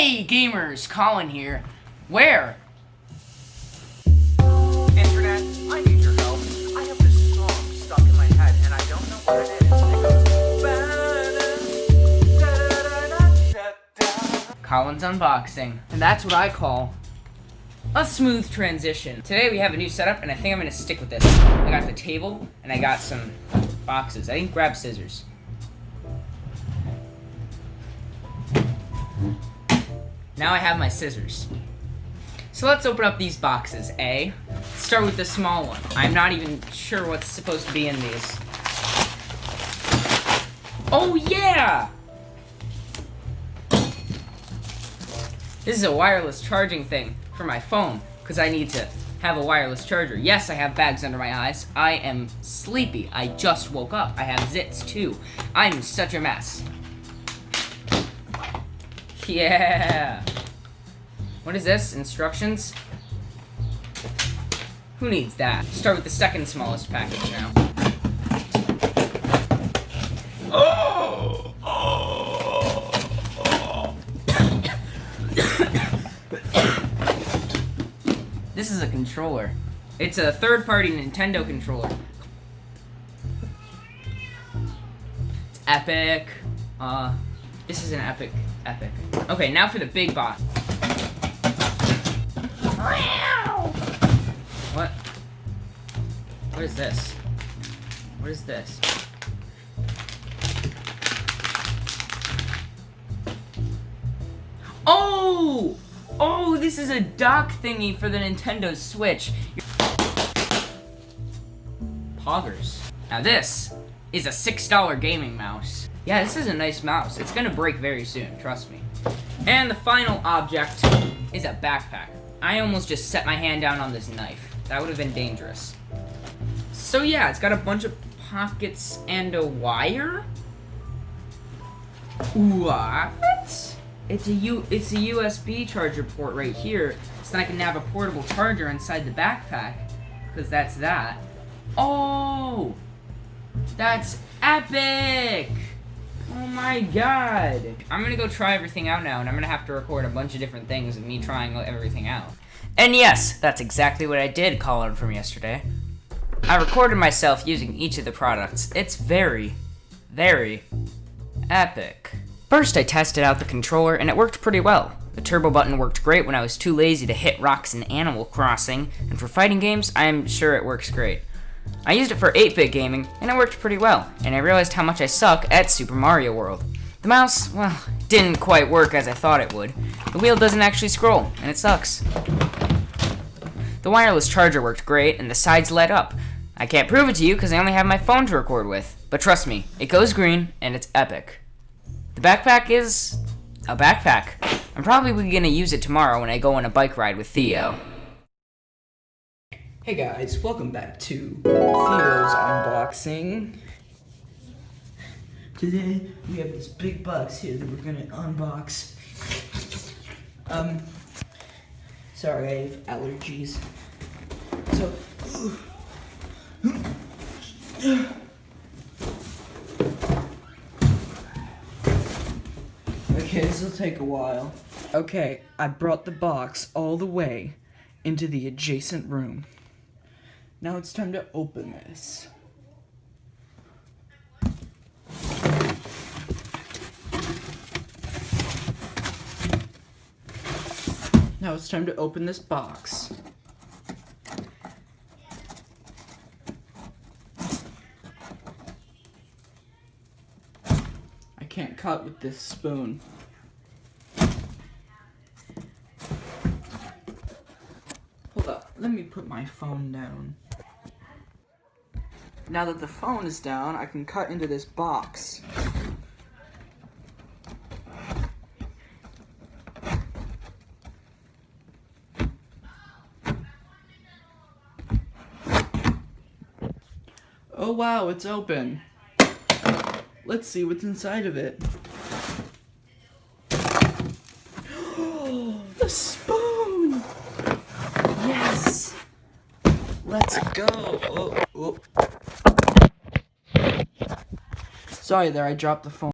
Hey gamers, Collin here. Where? Internet, I need your help. I have this song stuck in my head and I don't know what it is. It goes. Collin's unboxing. And that's what I call a smooth transition. Today we have a new setup and I think I'm gonna stick with this. I got the table and I got some boxes. I didn't grab scissors. Now I have my scissors. So let's open up these boxes, Let's start with the small one. I'm not even sure what's supposed to be in these. Oh yeah! This is a wireless charging thing for my phone, because I need to have a wireless charger. Yes, I have bags under my eyes. I am sleepy. I just woke up. I have zits too. I'm such a mess. Yeah. What is this? Instructions? Who needs that? Start with the second smallest package now. This is a controller. It's a third-party Nintendo controller. It's epic. This is an epic. Okay, now for the big box. What? What is this? What is this? Oh! Oh, this is a dock thingy for the Nintendo Switch. Poggers. Now this is a $6 gaming mouse. Yeah, this is a nice mouse. It's gonna break very soon, trust me. And the final object is a backpack. I almost just set my hand down on this knife. That would have been dangerous. So yeah, it's got a bunch of pockets and a wire. What? It's a USB charger port right here, so I can have a portable charger inside the backpack, because that's that. Oh! That's epic! Oh my god. I'm gonna go try everything out now, and I'm gonna have to record a bunch of different things of me trying everything out. And yes, that's exactly what I did, Collin, from yesterday. I recorded myself using each of the products. It's very, very epic. First, I tested out the controller, and it worked pretty well. The turbo button worked great when I was too lazy to hit rocks in Animal Crossing, and for fighting games, I'm sure it works great. I used it for 8-bit gaming, and it worked pretty well, and I realized how much I suck at Super Mario World. The mouse, well, didn't quite work as I thought it would. The wheel doesn't actually scroll, and it sucks. The wireless charger worked great, and the sides light up. I can't prove it to you because I only have my phone to record with, but trust me, it goes green, and it's epic. The backpack is a backpack. I'm probably gonna use it tomorrow when I go on a bike ride with Theo. Hey guys, welcome back to Theo's unboxing. Today we have this big box here that we're gonna unbox. Sorry, I have allergies. So, okay, this will take a while. Okay, I brought the box all the way into the adjacent room. Now it's time to open this. Now it's time to open this box. I can't cut with this spoon. Hold up, let me put my phone down. Now that the phone is down, I can cut into this box. Oh wow, it's open. Let's see what's inside of it. The spoon! Yes! Let's go! Oh. Sorry there, I dropped the phone.